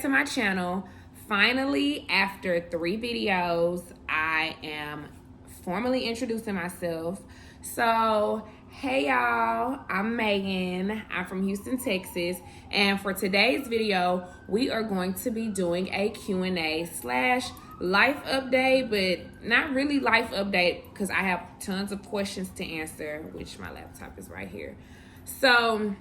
to my channel. Finally, after 3 videos, I am formally introducing myself. So, hey y'all, I'm Megan. I'm from Houston, Texas. And for today's video, we are going to be doing a Q&A slash life update, but not really life update because I have tons of questions to answer, which my laptop is right here. So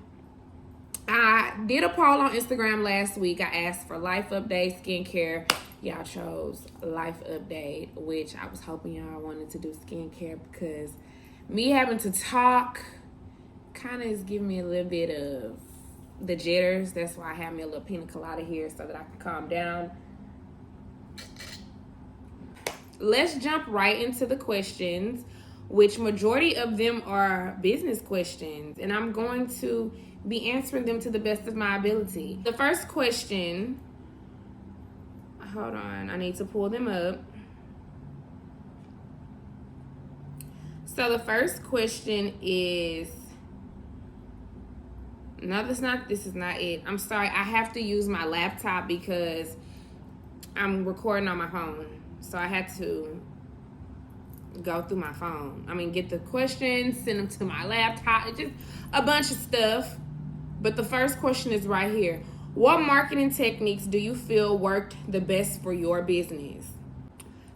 I did a poll on Instagram last week. I asked for life update, skincare. Y'all chose life update, which I was hoping y'all wanted to do skincare because me having to talk kind of is giving me a little bit of the jitters. That's why I have me a little pina colada here so that I can calm down. Let's jump right into the questions, which majority of them are business questions, and I'm going to be answering them to the best of my ability. The first question, hold on, I need to pull them up. So the first question is, no, this is not it. I'm sorry, I have to use my laptop because I'm recording on my phone. So I had to go through my phone. Get the questions, send them to my laptop. It's just a bunch of stuff. But the first question is right here. What marketing techniques do you feel worked the best for your business?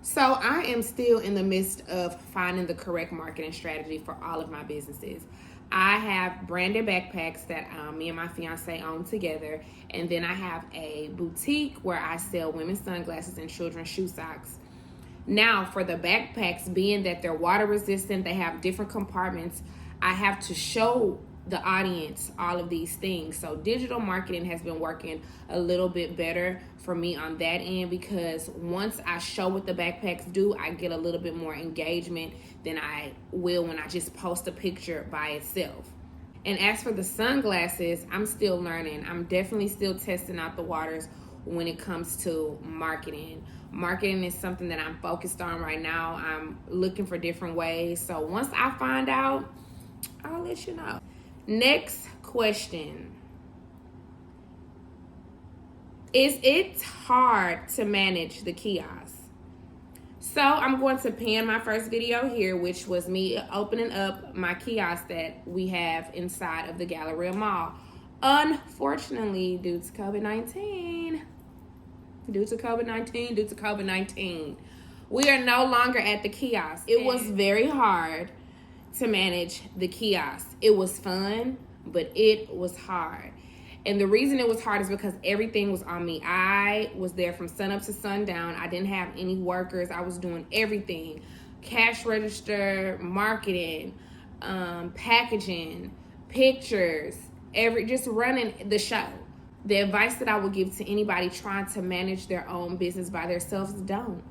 So I am still in the midst of finding the correct marketing strategy for all of my businesses. I have branded backpacks that me and my fiance own together. And then I have a boutique where I sell women's sunglasses and children's shoe socks. Now, for the backpacks, being that they're water resistant, they have different compartments, I have to show the audience all of these things. So digital marketing has been working a little bit better for me on that end, because once I show what the backpacks do, I get a little bit more engagement than I will when I just post a picture by itself. And as for the sunglasses, I'm still learning. I'm definitely still testing out the waters when it comes to marketing. Marketing is something that I'm focused on right now. I'm looking for different ways. So once I find out, I'll let you know. Next question. Is it hard to manage the kiosk? So I'm going to pin my first video here, which was me opening up my kiosk that we have inside of the Galleria Mall. Unfortunately, due to COVID-19, we are no longer at the kiosk. It was very hard to manage the kiosk. It was fun, but it was hard. And the reason it was hard is because everything was on me. I was there from sun up to sundown. I didn't have any workers. I was doing everything. Cash register, marketing, packaging, pictures, just running the show. The advice that I would give to anybody trying to manage their own business by themselves, don't.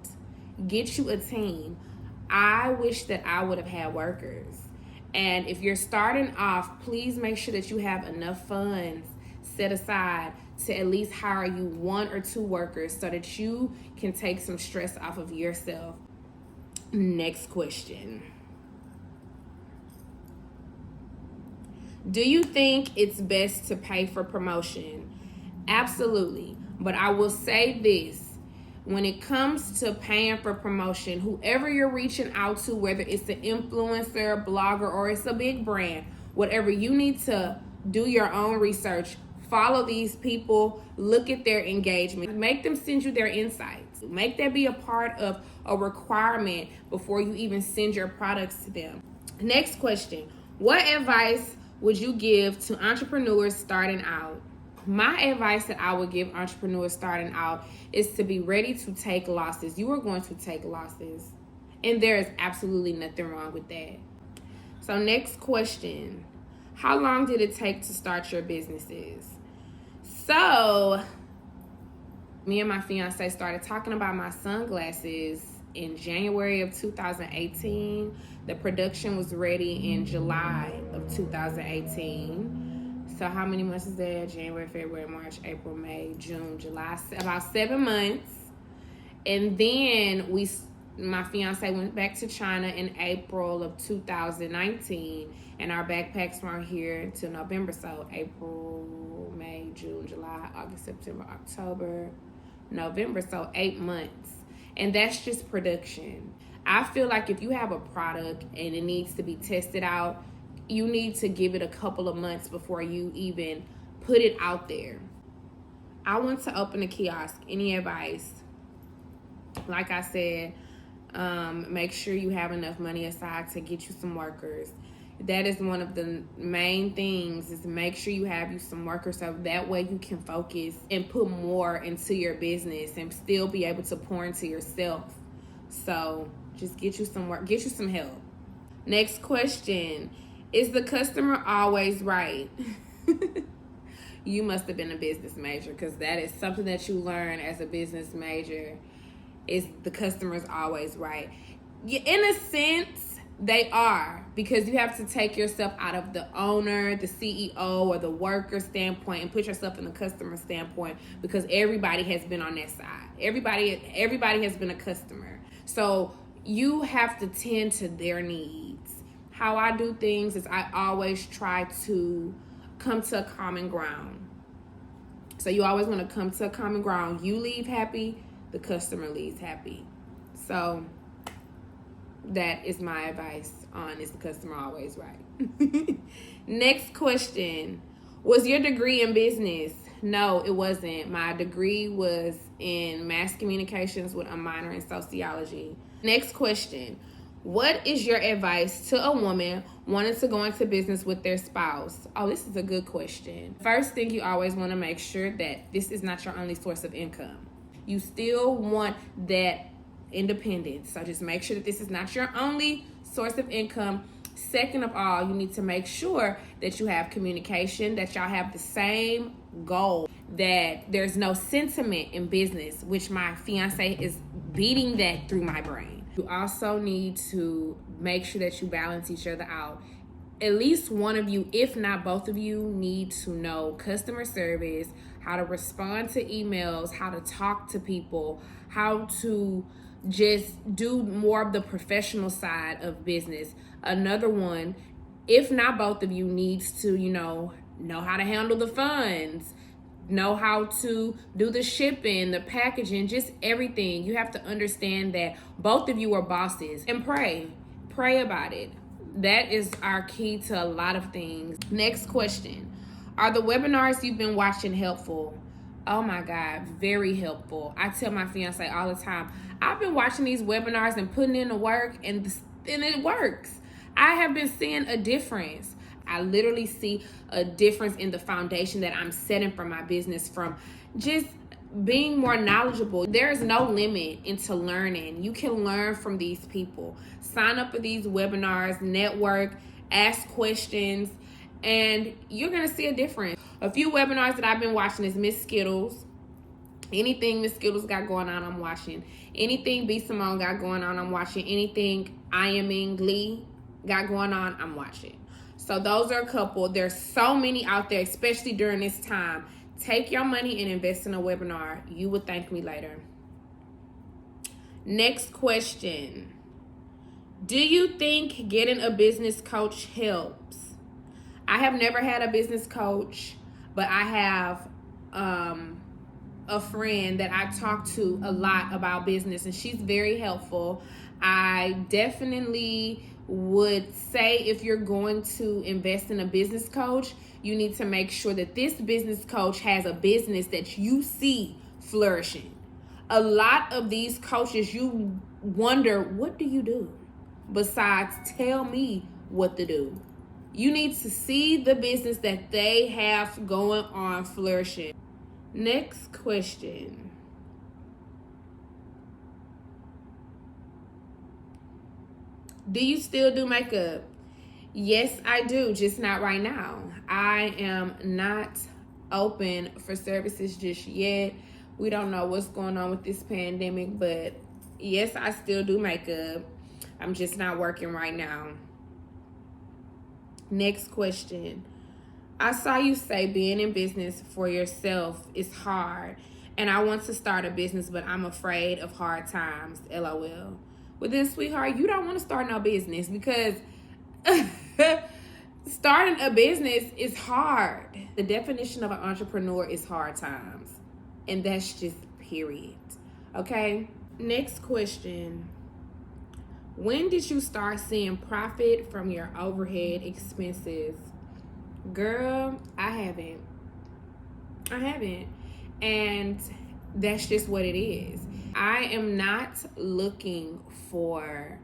Get you a team. I wish that I would have had workers. And if you're starting off, please make sure that you have enough funds set aside to at least hire you 1 or 2 workers so that you can take some stress off of yourself. Next question. Do you think it's best to pay for promotion? Absolutely. But I will say this. When it comes to paying for promotion, whoever you're reaching out to, whether it's an influencer, blogger, or it's a big brand, whatever, you need to do your own research. Follow these people. Look at their engagement. Make them send you their insights. Make that be a part of a requirement before you even send your products to them. Next question. What advice would you give to entrepreneurs starting out? My advice that I would give entrepreneurs starting out is to be ready to take losses. You are going to take losses, and there is absolutely nothing wrong with that. So next question. How long did it take to start your businesses? So me and my fiance started talking about my sunglasses in January of 2018. The production was ready in July of 2018. So how many months is that? January, February, March, April, May, June, July, about 7 months. And then my fiance went back to China in April of 2019, and our backpacks weren't here till November. So April, May, May, June, July, August, September, October, November. So 8 months. And that's just production. I feel like if you have a product and it needs to be tested out, you need to give it a couple of months before you even put it out there. I want to open a kiosk. Any advice? Like I said, make sure you have enough money aside to get you some workers. That is one of the main things, is make sure you have you some workers, so that way you can focus and put more into your business and still be able to pour into yourself. So just get you some work, get you some help. Next question. Is the customer always right? You must have been a business major, because that is something that you learn as a business major, is the customer's always right. In a sense, they are, because you have to take yourself out of the owner, the CEO, or the worker standpoint and put yourself in the customer standpoint, because everybody has been on that side. Everybody has been a customer. So you have to tend to their needs. How I do things is I always try to come to a common ground. So you always want to come to a common ground. You leave happy, the customer leaves happy. So that is my advice on, is the customer always right? Next question. Was your degree in business? No, it wasn't. My degree was in mass communications with a minor in sociology. Next question. What is your advice to a woman wanting to go into business with their spouse? Oh, this is a good question. First thing, you always want to make sure that this is not your only source of income. You still want that independence. So just make sure that this is not your only source of income. Second of all, you need to make sure that you have communication, that y'all have the same goal, that there's no sentiment in business, which my fiance is beating that through my brain. You also need to make sure that you balance each other out. At least one of you, if not both of you, need to know customer service, how to respond to emails, how to talk to people, how to just do more of the professional side of business. Another one, if not both of you, needs to, know how to handle the funds, know how to do the shipping, the packaging, just everything. You have to understand that both of you are bosses, and pray about it. That is our key to a lot of things. Next question. Are the webinars you've been watching helpful? Oh my God, very helpful. I tell my fiance all the time, I've been watching these webinars and putting in the work, and it works. I have been seeing a difference. I literally see a difference in the foundation that I'm setting for my business from just being more knowledgeable. There is no limit into learning. You can learn from these people. Sign up for these webinars, network, ask questions, and you're going to see a difference. A few webinars that I've been watching is Miss Skittles. Anything Miss Skittles got going on, I'm watching. Anything B. Simone got going on, I'm watching. Anything I Am In Glee got going on, I'm watching. So those are a couple. There's so many out there, especially during this time. Take your money and invest in a webinar. You will thank me later. Next question. Do you think getting a business coach helps? I have never had a business coach, but I have a friend that I talk to a lot about business, and she's very helpful. I definitely would say, if you're going to invest in a business coach, you need to make sure that this business coach has a business that you see flourishing. A lot of these coaches, you wonder, what do you do besides tell me what to do? You need to see the business that they have going on flourishing. Next question. Do you still do makeup? Yes, I do, just not right now. I am not open for services just yet. We don't know what's going on with this pandemic, but yes, I still do makeup. I'm just not working right now. Next question. I saw you say being in business for yourself is hard, and I want to start a business, but I'm afraid of hard times. LOL. Well then, sweetheart, you don't want to start no business, because starting a business is hard. The definition of an entrepreneur is hard times. And that's just period. Okay? Next question. When did you start seeing profit from your overhead expenses? Girl, I haven't. And that's just what it is. I am not looking for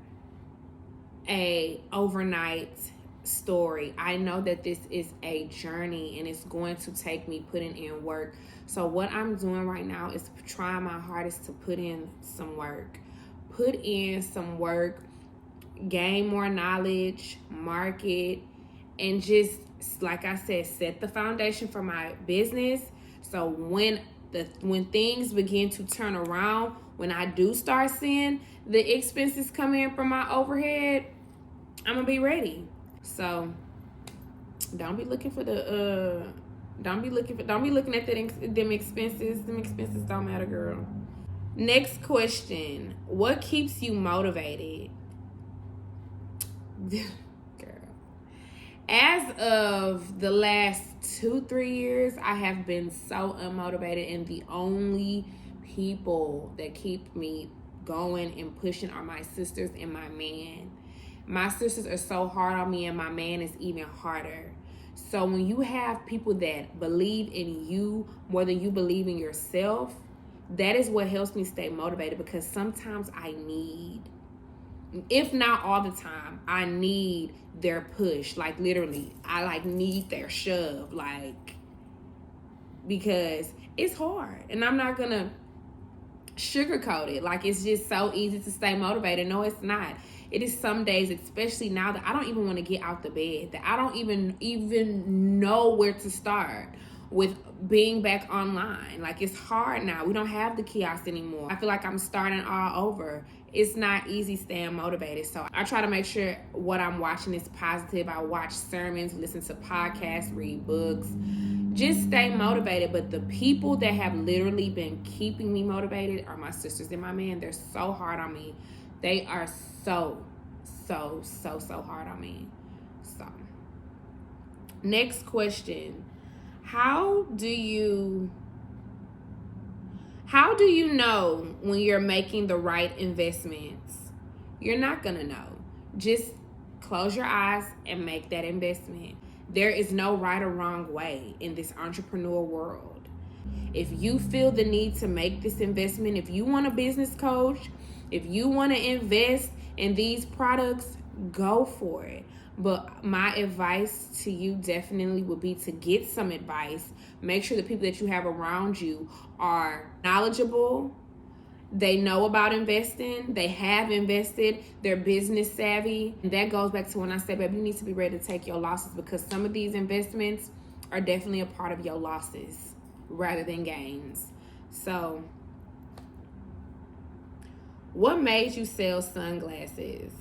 a overnight story. I know that this is a journey and it's going to take me putting in work. So what I'm doing right now is trying my hardest to put in some work. Gain more knowledge, market, and just, like I said, set the foundation for my business. So when things begin to turn around, when I do start seeing the expenses come in from my overhead, I'm gonna be ready. So don't be looking at them expenses. Them expenses don't matter, girl. Next question. What keeps you motivated? Girl. As of the last 2-3 years, I have been so unmotivated, and the only people that keep me going and pushing are my sisters and my man. My sisters are so hard on me, and my man is even harder. So when you have people that believe in you more than you believe in yourself, that is what helps me stay motivated, because sometimes I need, if not all the time, I need their push. Like literally, I need their shove, because it's hard, and I'm not gonna sugarcoat it. Like, it's just so easy to stay motivated. No, it's not. It is some days, especially now, that I don't even want to get out the bed, that I don't even know where to start with being back online. Like, it's hard now. We don't have the kiosk anymore. I feel like I'm starting all over. It's not easy staying motivated. So I try to make sure what I'm watching is positive. I watch sermons, listen to podcasts, read books, just stay motivated. But the people that have literally been keeping me motivated are my sisters and my man. They're so hard on me. They are so hard on me. So, next question. How do you know when you're making the right investments? You're not gonna know. Just close your eyes and make that investment. There is no right or wrong way in this entrepreneur world. If you feel the need to make this investment, if you want a business coach, if you want to invest in these products, go for it. But my advice to you definitely would be to get some advice. Make sure the people that you have around you are knowledgeable. They know about investing. They have invested. They're business savvy. And that goes back to when I said, baby, you need to be ready to take your losses, because some of these investments are definitely a part of your losses rather than gains. So, what made you sell sunglasses?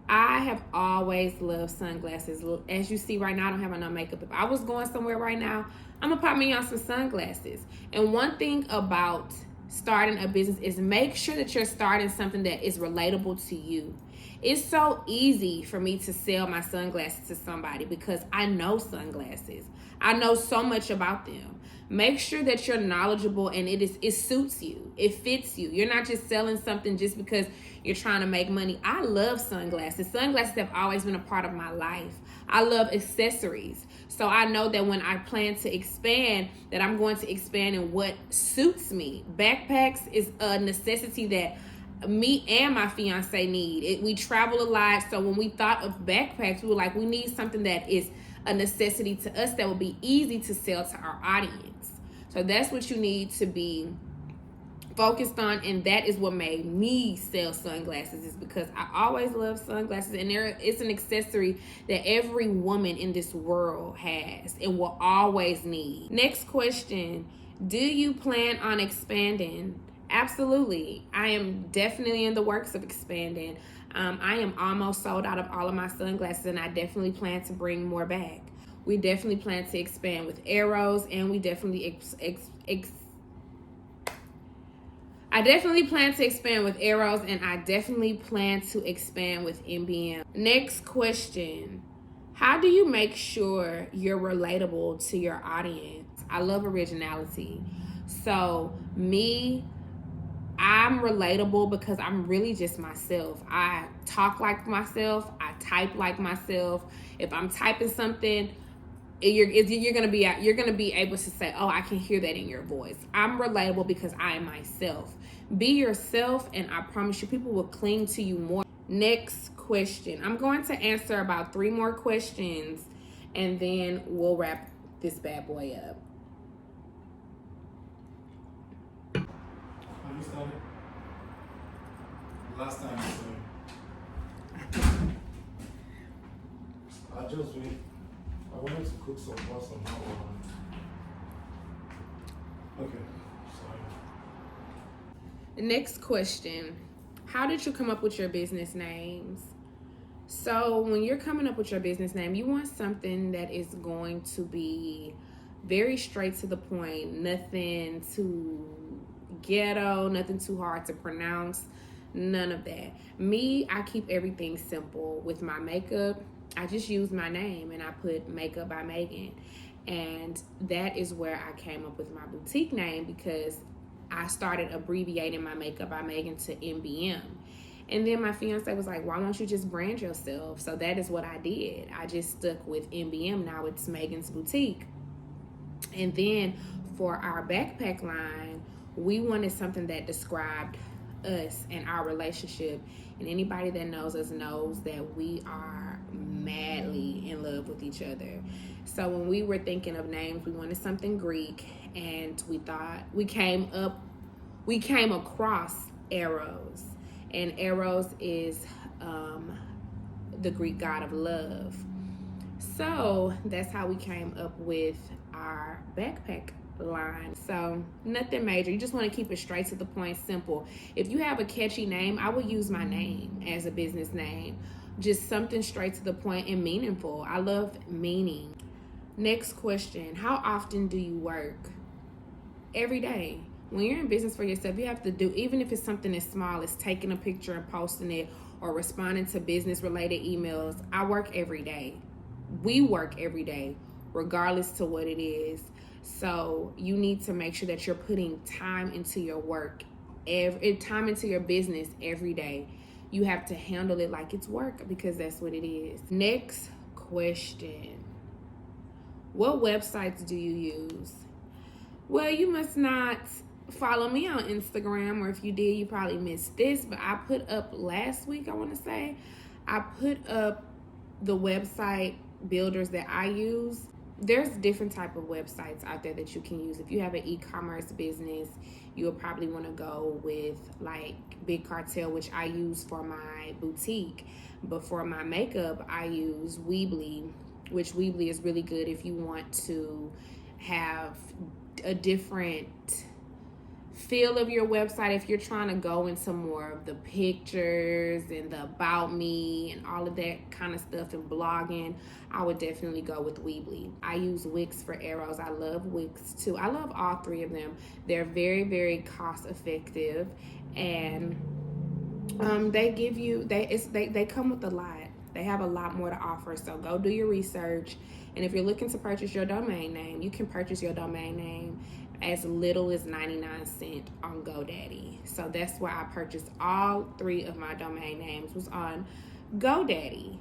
I have always loved sunglasses. As you see right now, I don't have enough makeup. If I was going somewhere right now, I'm going to pop me on some sunglasses. And one thing about starting a business is make sure that you're starting something that is relatable to you. It's so easy for me to sell my sunglasses to somebody because I know sunglasses. I know so much about them. Make sure that you're knowledgeable and it suits you. It fits you. You're not just selling something just because you're trying to make money. I love sunglasses. Sunglasses have always been a part of my life. I love accessories. So I know that when I plan to expand, that I'm going to expand in what suits me. Backpacks is a necessity that me and my fiance need. We travel a lot, so when we thought of backpacks, we were like, we need something that is a necessity to us that will be easy to sell to our audience. So that's what you need to be focused on, and that is what made me sell sunglasses, is because I always loved sunglasses, and it's an accessory that every woman in this world has and will always need. Next question. Do you plan on expanding? Absolutely. I am definitely in the works of expanding. I am almost sold out of all of my sunglasses, and I definitely plan to bring more back. We definitely plan to expand with arrows, and we definitely I definitely plan to expand with arrows, and I definitely plan to expand with MBM. Next question. How do you make sure you're relatable to your audience? I love originality. So, I'm relatable because I'm really just myself. I talk like myself. I type like myself. If I'm typing something, you're gonna be able to say, "Oh, I can hear that in your voice." I'm relatable because I am myself. Be yourself, and I promise you, people will cling to you more. Next question. I'm going to answer about 3 more questions, and then we'll wrap this bad boy up. Have you started? Last time you I just wait. I wanted to cook some pasta now. Okay, sorry. Next question. How did you come up with your business names? So, when you're coming up with your business name, you want something that is going to be very straight to the point, nothing too ghetto, nothing too hard to pronounce, none of that. Me, I keep everything simple. With my makeup, I just use my name and I put Makeup by Megan. And that is where I came up with my boutique name, because I started abbreviating my Makeup by Megan to MBM. And then my fiance was like, why don't you just brand yourself? So that is what I did. I just stuck with MBM. Now it's Megan's Boutique. And then for our backpack line, we wanted something that described us and our relationship. And anybody that knows us knows that we are madly in love with each other. So when we were thinking of names, we wanted something Greek, and we came across Eros. And Eros is the Greek god of love. So that's how we came up with our backpack line. So nothing major. You just want to keep it straight to the point, simple. If you have a catchy name, I would use my name as a business name. Just something straight to the point and meaningful. I love meaning. Next question. How often do you work? Every day. When you're in business for yourself, you have to do, even if it's something as small as taking a picture and posting it or responding to business related emails. I work every day. We work every day, regardless to what it is. So you need to make sure that you're putting time into your work, time into your business every day. You have to handle it like it's work, because that's what it is. Next question. What websites do you use? Well, you must not follow me on Instagram, or if you did, you probably missed this, but I put up last week, I want to say, I put up the website builders that I use. There's different type of websites out there that you can use. If you have an e-commerce business, you'll probably want to go with like Big Cartel, which I use for my boutique. But for my makeup, I use Weebly, which Weebly is really good if you want to have a different feel of your website. If you're trying to go into more of the pictures and the about me and all of that kind of stuff and blogging, I would definitely go with Weebly. I use Wix for Eros. I love Wix too. I love all 3 of them. They're very, very cost effective, and they come with a lot. They have a lot more to offer. So go do your research. And if you're looking to purchase your domain name, you can purchase your domain name as little as 99 cents on GoDaddy. So that's where I purchased all 3 of my domain names, was on GoDaddy.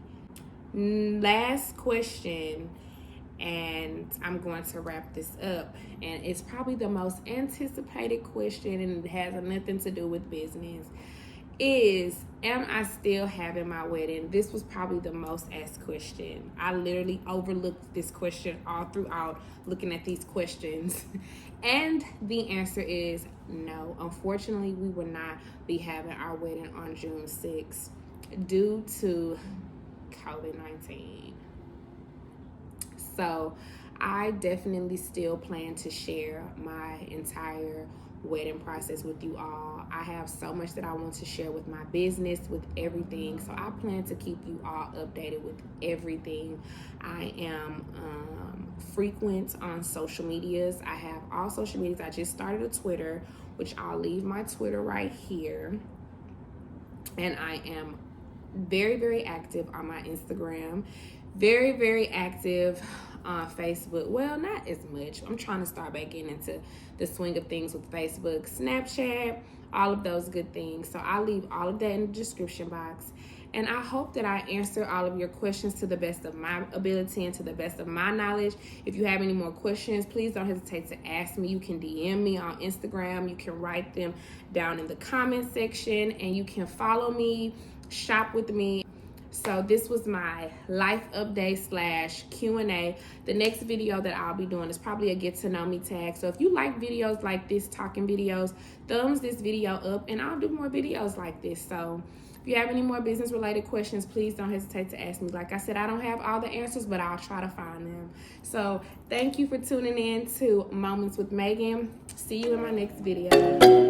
Last question, and I'm going to wrap this up. And it's probably the most anticipated question, and it has nothing to do with business, is, am I still having my wedding? This was probably the most asked question. I literally overlooked this question all throughout looking at these questions. And the answer is no. Unfortunately, we will not be having our wedding on June 6th due to COVID-19. So I definitely still plan to share my entire wedding process with you all. I have so much that I want to share with my business, with everything. So I plan to keep you all updated with everything. I am frequent on social medias. I have all social medias. I just started a Twitter, which I'll leave my Twitter right here. And I am very, very active on my Instagram. very, very active on Facebook. Well, not as much. I'm trying to start back getting into the swing of things with Facebook, Snapchat, all of those good things. So I'll leave all of that in the description box. And I hope that I answer all of your questions to the best of my ability and to the best of my knowledge. If you have any more questions, please don't hesitate to ask me. You can DM me on Instagram. You can write them down in the comment section, and you can follow me, shop with me. So this was my life update / Q&A. The next video that I'll be doing is probably a get to know me tag. So if you like videos like this, talking videos, thumbs this video up, and I'll do more videos like this. So if you have any more business related questions, please don't hesitate to ask me. Like I said, I don't have all the answers, but I'll try to find them. So thank you for tuning in to Moments with Megan. See you in my next video.